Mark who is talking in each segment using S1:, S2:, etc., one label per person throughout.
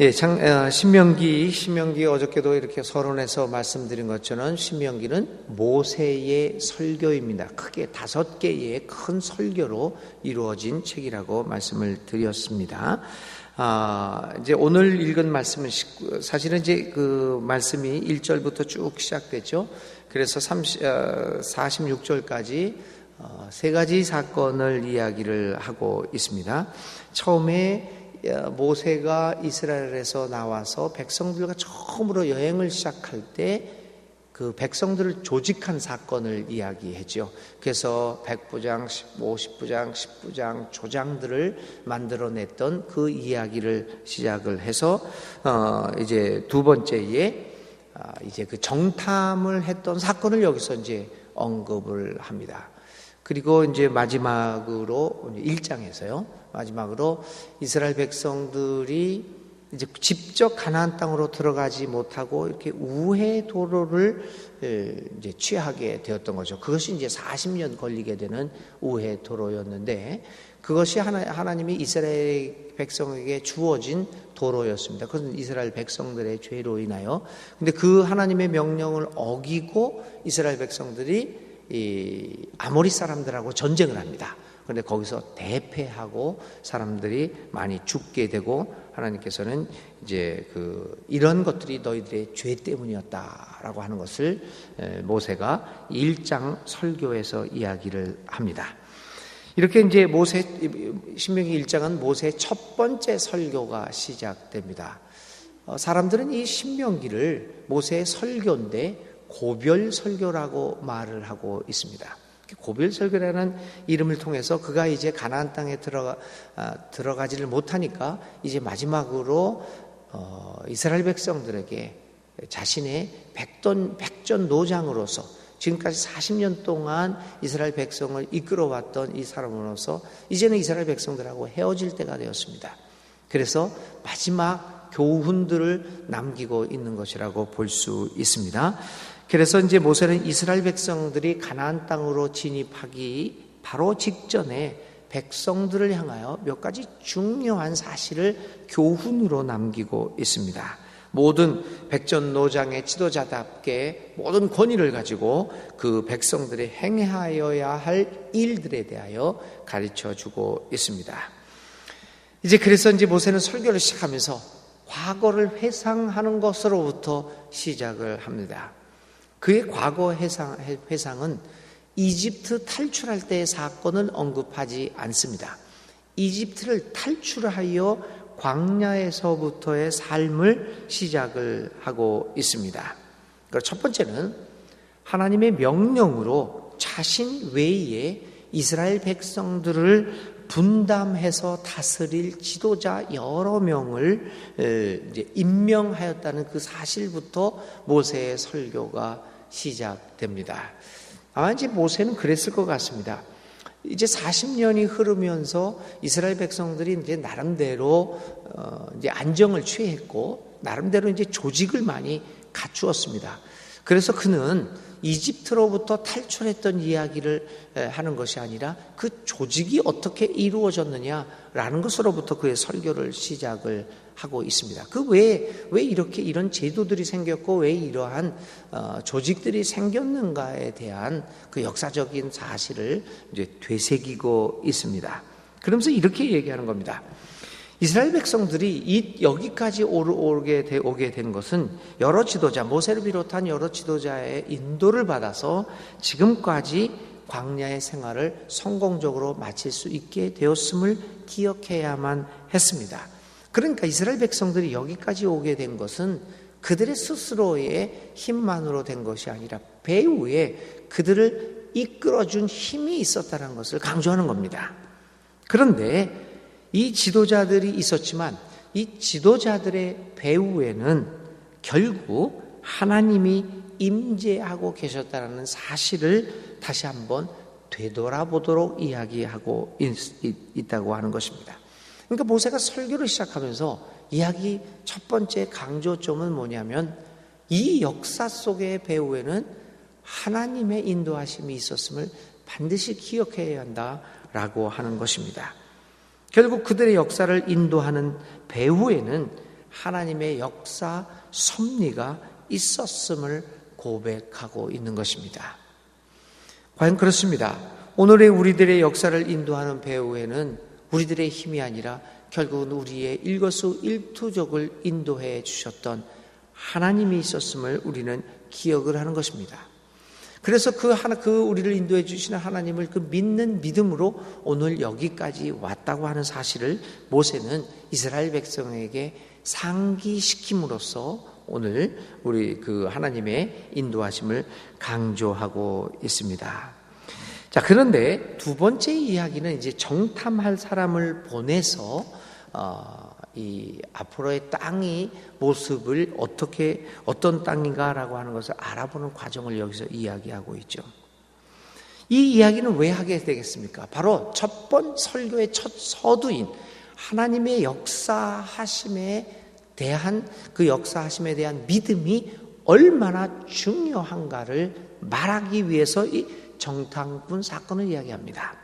S1: 예, 신명기 어저께도 이렇게 서론에서 말씀드린 것처럼 신명기는 모세의 설교입니다. 크게 5개의 큰 설교로 이루어진 책이라고 말씀을 드렸습니다. 이제 오늘 읽은 말씀은 사실은 이제 그 말씀이 1절부터 쭉 시작됐죠. 그래서 46절까지 세 가지 사건을 이야기를 하고 있습니다. 처음에 모세가 이스라엘에서 나와서 백성들과 처음으로 여행을 시작할 때 그 백성들을 조직한 사건을 이야기했죠. 그래서 100부장, 50부장, 10부장, 조장들을 만들어냈던 그 이야기를 시작을 해서 이제 두 번째에 이제 그 정탐을 했던 사건을 여기서 이제 언급을 합니다. 그리고 이제 마지막으로 1장에서요. 마지막으로 이스라엘 백성들이 이제 직접 가나안 땅으로 들어가지 못하고 이렇게 우회 도로를 이제 취하게 되었던 거죠. 그것이 이제 40년 걸리게 되는 우회 도로였는데 그것이 하나님이 이스라엘 백성에게 주어진 도로였습니다. 그것은 이스라엘 백성들의 죄로 인하여. 근데 그 하나님의 명령을 어기고 이스라엘 백성들이 이 아모리 사람들하고 전쟁을 합니다. 그런데 거기서 대패하고 사람들이 많이 죽게 되고 하나님께서는 이제 이런 것들이 너희들의 죄 때문이었다라고 하는 것을 모세가 1장 설교에서 이야기를 합니다. 이렇게 이제 신명기 1장은 모세의 첫 번째 설교가 시작됩니다. 사람들은 이 신명기를 모세의 설교인데 고별 설교라고 말을 하고 있습니다. 고별 설교라는 이름을 통해서 그가 이제 가나안 땅에 들어가지를 못하니까 이제 마지막으로 이스라엘 백성들에게 자신의 백전 노장으로서 지금까지 40년 동안 이스라엘 백성을 이끌어왔던 이 사람으로서 이제는 이스라엘 백성들하고 헤어질 때가 되었습니다. 그래서 마지막 교훈들을 남기고 있는 것이라고 볼 수 있습니다. 그래서 이제 모세는 이스라엘 백성들이 가나안 땅으로 진입하기 바로 직전에 백성들을 향하여 몇 가지 중요한 사실을 교훈으로 남기고 있습니다. 모든 백전노장의 지도자답게 모든 권위를 가지고 그 백성들이 행하여야 할 일들에 대하여 가르쳐 주고 있습니다. 이제 그래서 이제 모세는 설교를 시작하면서 과거를 회상하는 것으로부터 시작을 합니다. 그의 과거 회상은 이집트 탈출할 때의 사건을 언급하지 않습니다. 이집트를 탈출하여 광야에서부터의 삶을 시작을 하고 있습니다. 첫 번째는 하나님의 명령으로 자신 외에 이스라엘 백성들을 분담해서 다스릴 지도자 여러 명을 이제 임명하였다는 그 사실부터 모세의 설교가 시작됩니다. 아마 이제 모세는 그랬을 것 같습니다. 이제 40년이 흐르면서 이스라엘 백성들이 이제 나름대로 이제 안정을 취했고 나름대로 이제 조직을 많이 갖추었습니다. 그래서 그는 이집트로부터 탈출했던 이야기를 하는 것이 아니라 그 조직이 어떻게 이루어졌느냐라는 것으로부터 그의 설교를 시작을 하고 있습니다. 그 왜 이렇게 이런 제도들이 생겼고 왜 이러한 조직들이 생겼는가에 대한 그 역사적인 사실을 이제 되새기고 있습니다. 그러면서 이렇게 얘기하는 겁니다. 이스라엘 백성들이 여기까지 오게 된 것은 여러 지도자, 모세를 비롯한 여러 지도자의 인도를 받아서 지금까지 광야의 생활을 성공적으로 마칠 수 있게 되었음을 기억해야만 했습니다. 그러니까 이스라엘 백성들이 여기까지 오게 된 것은 그들의 스스로의 힘만으로 된 것이 아니라 배후에 그들을 이끌어준 힘이 있었다는 것을 강조하는 겁니다. 그런데 이 지도자들이 있었지만 이 지도자들의 배후에는 결국 하나님이 임재하고 계셨다는 사실을 다시 한번 되돌아보도록 이야기하고 있다고 하는 것입니다. 그러니까 모세가 설교를 시작하면서 이야기 첫 번째 강조점은 뭐냐면 이 역사 속의 배후에는 하나님의 인도하심이 있었음을 반드시 기억해야 한다라고 하는 것입니다. 결국 그들의 역사를 인도하는 배후에는 하나님의 역사 섭리가 있었음을 고백하고 있는 것입니다. 과연 그렇습니다. 오늘의 우리들의 역사를 인도하는 배후에는 우리들의 힘이 아니라 결국은 우리의 일거수일투족을 인도해 주셨던 하나님이 있었음을 우리는 기억을 하는 것입니다. 그래서 그 우리를 인도해 주시는 하나님을 그 믿는 믿음으로 오늘 여기까지 왔다고 하는 사실을 모세는 이스라엘 백성에게 상기시킴으로써 오늘 우리 그 하나님의 인도하심을 강조하고 있습니다. 자, 그런데 두 번째 이야기는 이제 정탐할 사람을 보내서 이 앞으로의 땅이 모습을 어떤 땅인가라고 하는 것을 알아보는 과정을 여기서 이야기하고 있죠. 이 이야기는 왜 하게 되겠습니까? 바로 첫 번 설교의 첫 서두인 하나님의 역사하심에 대한 그 역사하심에 대한 믿음이 얼마나 중요한가를 말하기 위해서 이 정탐꾼 사건을 이야기합니다.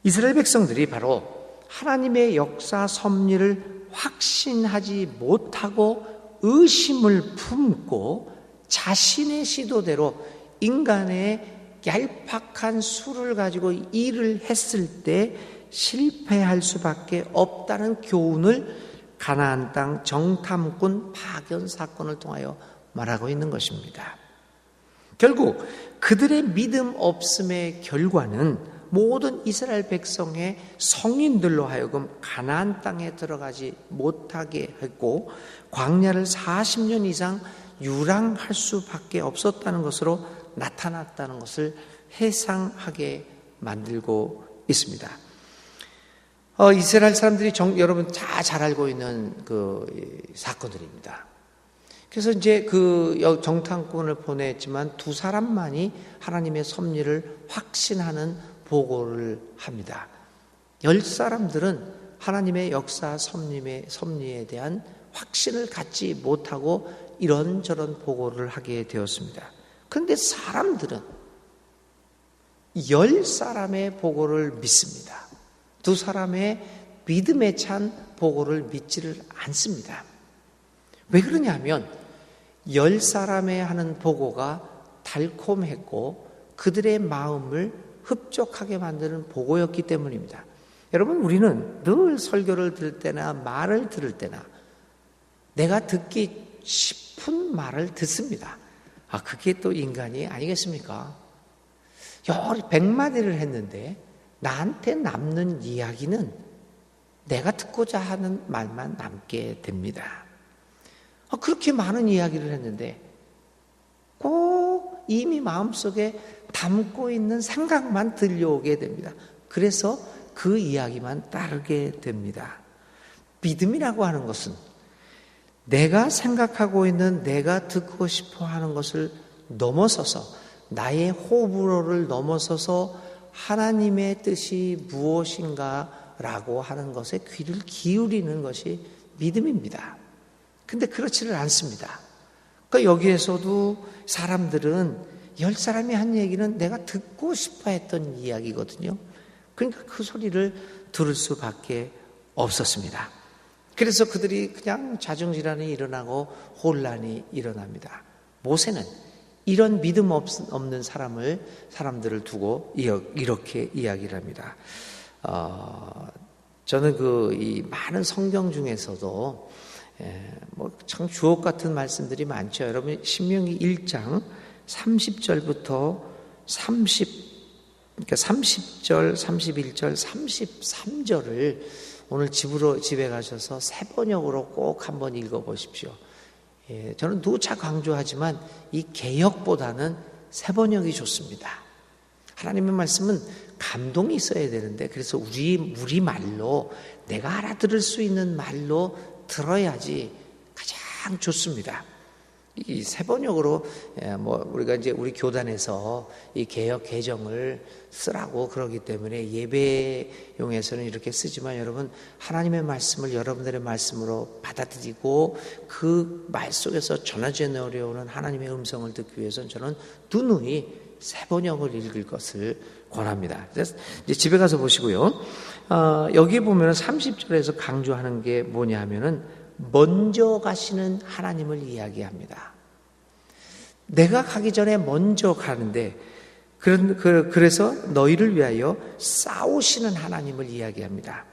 S1: 이스라엘 백성들이 바로 하나님의 역사 섭리를 확신하지 못하고 의심을 품고 자신의 시도대로 인간의 얄팍한 수를 가지고 일을 했을 때 실패할 수밖에 없다는 교훈을 가나안 땅 정탐꾼 파견 사건을 통하여 말하고 있는 것입니다. 결국 그들의 믿음 없음의 결과는 모든 이스라엘 백성의 성인들로 하여금 가나안 땅에 들어가지 못하게 했고 광야를 40년 이상 유랑할 수밖에 없었다는 것으로 나타났다는 것을 회상하게 만들고 있습니다. 이스라엘 사람들이 여러분 다 잘 알고 있는 그 사건들입니다. 그래서 이제 그 정탐꾼을 보냈지만 두 사람만이 하나님의 섭리를 확신하는 보고를 합니다. 10사람들은 하나님의 역사 섭리에 대한 확신을 갖지 못하고 이런저런 보고를 하게 되었습니다. 그런데 사람들은 10사람의 보고를 믿습니다. 두 사람의 믿음에 찬 보고를 믿지를 않습니다. 왜 그러냐면 10사람의 하는 보고가 달콤했고 그들의 마음을 흡족하게 만드는 보고였기 때문입니다. 여러분, 우리는 늘 설교를 들을 때나 말을 들을 때나 내가 듣기 싶은 말을 듣습니다. 그게 또 인간이 아니겠습니까? 여러 100마디를 했는데 나한테 남는 이야기는 내가 듣고자 하는 말만 남게 됩니다. 그렇게 많은 이야기를 했는데 꼭 이미 마음속에 담고 있는 생각만 들려오게 됩니다. 그래서 그 이야기만 따르게 됩니다. 믿음이라고 하는 것은 내가 생각하고 있는 내가 듣고 싶어 하는 것을 넘어서서 나의 호불호를 넘어서서 하나님의 뜻이 무엇인가라고 하는 것에 귀를 기울이는 것이 믿음입니다. 근데 그렇지를 않습니다. 그러니까 여기에서도 사람들은 10사람이 한 얘기는 내가 듣고 싶어 했던 이야기거든요. 그러니까 그 소리를 들을 수밖에 없었습니다. 그래서 그들이 그냥 자중질환이 일어나고 혼란이 일어납니다. 모세는 이런 믿음 없는 사람들을 두고 이렇게 이야기를 합니다. 저는 이 많은 성경 중에서도 참 주옥 같은 말씀들이 많죠. 여러분 신명기 1장 30절부터 30절, 31절, 33절을 오늘 집에 가셔서 새 번역으로 꼭 한번 읽어보십시오. 저는 누차 강조하지만 이 개역보다는 새 번역이 좋습니다. 하나님의 말씀은 감동이 있어야 되는데 그래서 우리 말로 내가 알아들을 수 있는 말로 들어야지 가장 좋습니다. 이 새 번역으로 우리가 이제 우리 교단에서 이 개역 개정을 쓰라고 그러기 때문에 예배용에서는 이렇게 쓰지만 여러분 하나님의 말씀을 여러분들의 말씀으로 받아들이고 그 말 속에서 전해져 내려오는 하나님의 음성을 듣기 위해서는 저는 누누이 새 번역을 읽을 것을 권합니다. 그래서 이제 집에 가서 보시고요. 여기 보면 30절에서 강조하는 게 뭐냐 하면은 먼저 가시는 하나님을 이야기합니다. 내가 가기 전에 먼저 가는데, 그래서 너희를 위하여 싸우시는 하나님을 이야기합니다.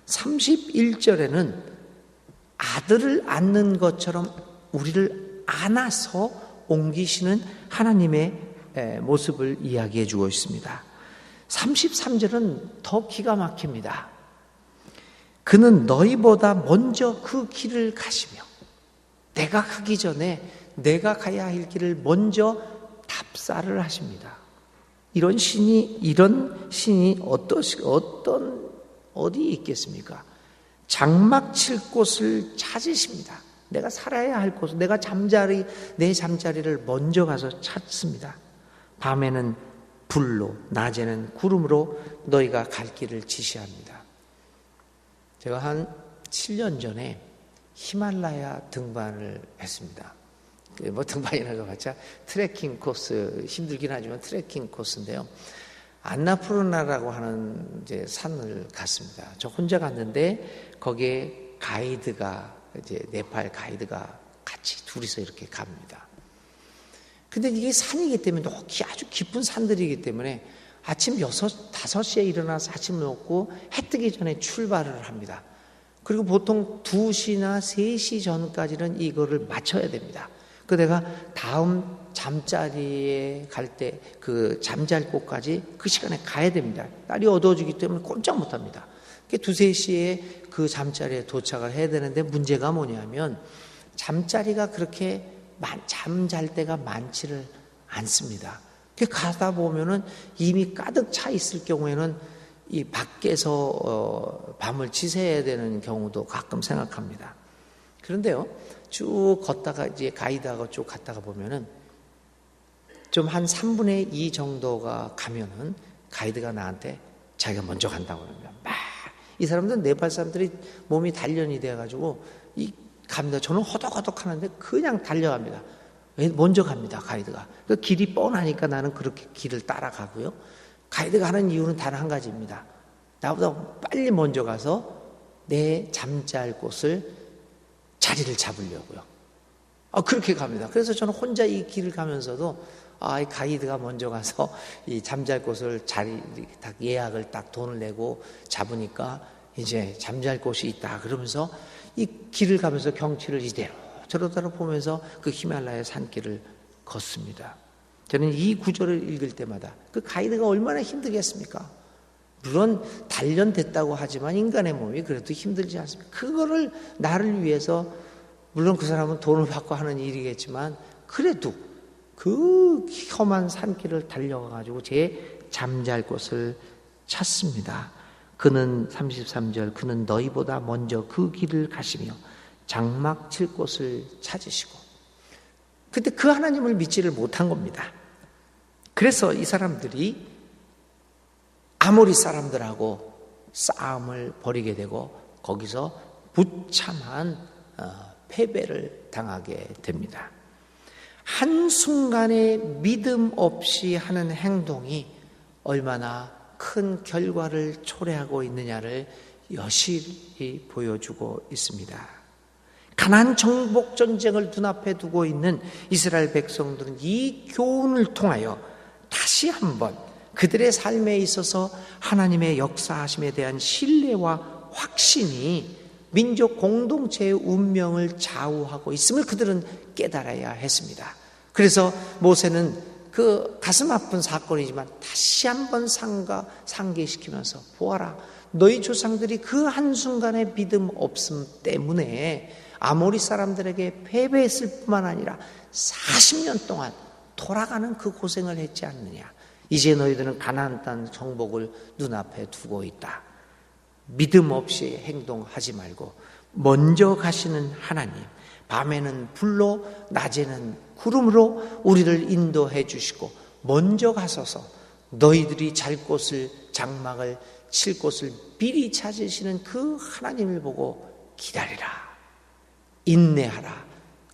S1: 31절에는 아들을 안는 것처럼 우리를 안아서 옮기시는 하나님의 모습을 이야기해 주고 있습니다. 33절은 더 기가 막힙니다. 그는 너희보다 먼저 그 길을 가시며 내가 가기 전에 내가 가야 할 길을 먼저 답사를 하십니다. 이런 신이 어디 있겠습니까? 장막 칠 곳을 찾으십니다. 내가 살아야 할 곳, 내 잠자리를 먼저 가서 찾습니다. 밤에는 불로, 낮에는 구름으로 너희가 갈 길을 지시합니다. 제가 한 7년 전에 히말라야 등반을 했습니다. 등반이라고 봤자 트레킹 코스, 힘들긴 하지만 트레킹 코스인데요. 안나푸르나라고 하는 이제 산을 갔습니다. 저 혼자 갔는데 거기에 네팔 가이드가 같이 둘이서 이렇게 갑니다. 근데 이게 산이기 때문에 아주 깊은 산들이기 때문에 아침 5시에 일어나서 아침을 먹고 해 뜨기 전에 출발을 합니다. 그리고 보통 2시나 3시 전까지는 이거를 마쳐야 됩니다. 그 내가 다음 잠자리에 갈 때 그 잠잘 곳까지 그 시간에 가야 됩니다. 날이 어두워지기 때문에 꼼짝 못 합니다. 2-3시에 그 잠자리에 도착을 해야 되는데 문제가 뭐냐면 잠자리가 그렇게 잠잘 때가 많지를 않습니다. 가다 보면은 이미 가득 차 있을 경우에는 이 밖에서 밤을 지새야 되는 경우도 가끔 생각합니다. 그런데요, 쭉 걷다가 이제 가이드하고 쭉 갔다가 보면은 좀 한 3분의 2 정도가 가면은 가이드가 나한테 자기가 먼저 간다고 그러면 이 사람들은 네팔 사람들이 몸이 단련이 돼가지고 갑니다. 저는 허덕허덕 하는데 그냥 달려갑니다. 먼저 갑니다, 가이드가. 그 길이 뻔하니까 나는 그렇게 길을 따라가고요. 가이드가 하는 이유는 단 한 가지입니다. 나보다 빨리 먼저 가서 내 잠잘 곳을 자리를 잡으려고요. 그렇게 갑니다. 그래서 저는 혼자 이 길을 가면서도 이 가이드가 먼저 가서 이 잠잘 곳을 딱 예약을 딱 돈을 내고 잡으니까 이제 잠잘 곳이 있다. 그러면서 이 길을 가면서 경치를 이대로 저러다로 보면서 그 히말라야 산길을 걷습니다. 저는 이 구절을 읽을 때마다 그 가이드가 얼마나 힘들겠습니까? 물론 단련됐다고 하지만 인간의 몸이 그래도 힘들지 않습니까? 그거를 나를 위해서, 물론 그 사람은 돈을 받고 하는 일이겠지만 그래도 그 험한 산길을 달려가가지고 제 잠잘 곳을 찾습니다. 그는 33절, 그는 너희보다 먼저 그 길을 가시며 장막 칠 곳을 찾으시고, 근데 그 하나님을 믿지를 못한 겁니다. 그래서 이 사람들이 아모리 사람들하고 싸움을 벌이게 되고 거기서 부참한 패배를 당하게 됩니다. 한순간에 믿음 없이 하는 행동이 얼마나 큰 결과를 초래하고 있느냐를 여실히 보여주고 있습니다. 가나안 정복 전쟁을 눈앞에 두고 있는 이스라엘 백성들은 이 교훈을 통하여 다시 한번 그들의 삶에 있어서 하나님의 역사하심에 대한 신뢰와 확신이 민족 공동체의 운명을 좌우하고 있음을 그들은 깨달아야 했습니다. 그래서 모세는 그 가슴 아픈 사건이지만 다시 한번 상기시키면서 보아라, 너희 조상들이 그 한순간의 믿음 없음 때문에 아모리 사람들에게 패배했을 뿐만 아니라 40년 동안 돌아가는 그 고생을 했지 않느냐. 이제 너희들은 가나안 땅 정복을 눈앞에 두고 있다. 믿음 없이 행동하지 말고 먼저 가시는 하나님, 밤에는 불로 낮에는 구름으로 우리를 인도해 주시고 먼저 가소서 너희들이 잘 곳을, 장막을 칠 곳을 미리 찾으시는 그 하나님을 보고 기다리라, 인내하라,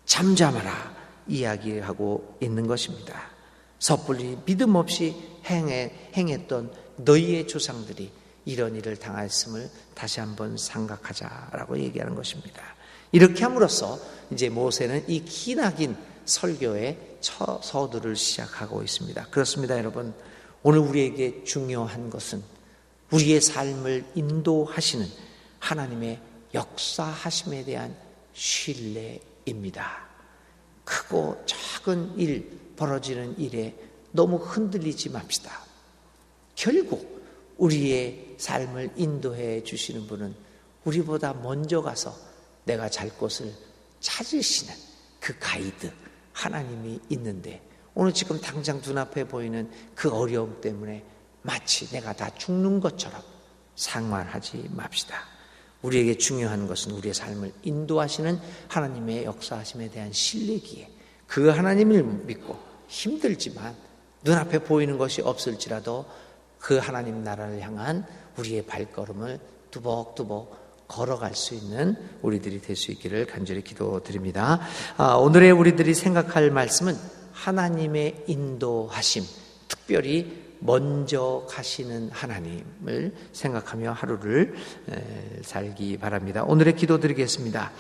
S1: 잠잠하라 이야기하고 있는 것입니다. 섣불리 믿음 없이 행했던 너희의 조상들이 이런 일을 당했음을 다시 한번 생각하자라고 얘기하는 것입니다. 이렇게 함으로써 이제 모세는 이 기나긴 설교의 서두를 시작하고 있습니다. 그렇습니다, 여러분. 오늘 우리에게 중요한 것은 우리의 삶을 인도하시는 하나님의 역사하심에 대한 신뢰입니다. 크고 작은 일, 벌어지는 일에 너무 흔들리지 맙시다. 결국 우리의 삶을 인도해 주시는 분은 우리보다 먼저 가서 내가 잘 곳을 찾으시는 그 가이드 하나님이 있는데, 오늘 지금 당장 눈앞에 보이는 그 어려움 때문에 마치 내가 다 죽는 것처럼 상관하지 맙시다. 우리에게 중요한 것은 우리의 삶을 인도하시는 하나님의 역사하심에 대한 신뢰기에 그 하나님을 믿고 힘들지만 눈앞에 보이는 것이 없을지라도 그 하나님 나라를 향한 우리의 발걸음을 두벅두벅 걸어갈 수 있는 우리들이 될 수 있기를 간절히 기도드립니다. 오늘의 우리들이 생각할 말씀은 하나님의 인도하심, 특별히 먼저 가시는 하나님을 생각하며 하루를 살기 바랍니다. 오늘의 기도드리겠습니다.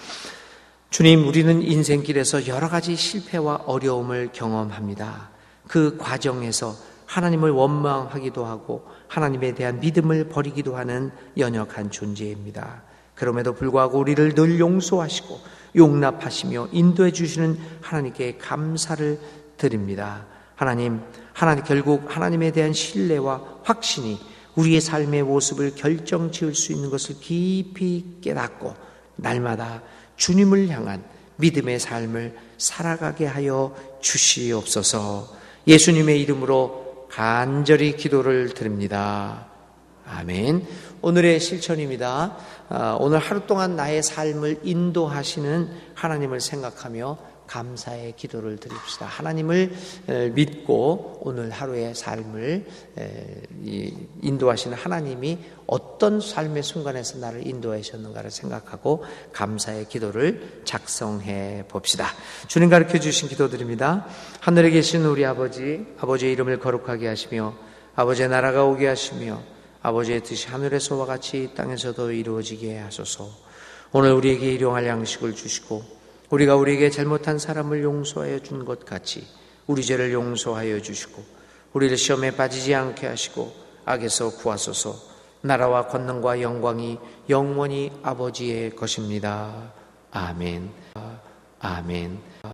S1: 주님, 우리는 인생길에서 여러 가지 실패와 어려움을 경험합니다. 그 과정에서 하나님을 원망하기도 하고 하나님에 대한 믿음을 버리기도 하는 연약한 존재입니다. 그럼에도 불구하고 우리를 늘 용서하시고 용납하시며 인도해 주시는 하나님께 감사를 드립니다. 하나님 결국 하나님에 대한 신뢰와 확신이 우리의 삶의 모습을 결정 지을 수 있는 것을 깊이 깨닫고 날마다 주님을 향한 믿음의 삶을 살아가게 하여 주시옵소서. 예수님의 이름으로 간절히 기도를 드립니다. 아멘. 오늘의 실천입니다. 오늘 하루 동안 나의 삶을 인도하시는 하나님을 생각하며 감사의 기도를 드립시다. 하나님을 믿고 오늘 하루의 삶을 인도하시는 하나님이 어떤 삶의 순간에서 나를 인도하셨는가를 생각하고 감사의 기도를 작성해 봅시다. 주님 가르쳐 주신 기도드립니다. 하늘에 계신 우리 아버지, 아버지의 이름을 거룩하게 하시며 아버지의 나라가 오게 하시며 아버지의 뜻이 하늘에서와 같이 땅에서도 이루어지게 하소서. 오늘 우리에게 일용할 양식을 주시고 우리가 우리에게 잘못한 사람을 용서하여 준 것 같이 우리 죄를 용서하여 주시고 우리를 시험에 빠지지 않게 하시고 악에서 구하소서. 나라와 권능과 영광이 영원히 아버지의 것입니다. 아멘. 아멘.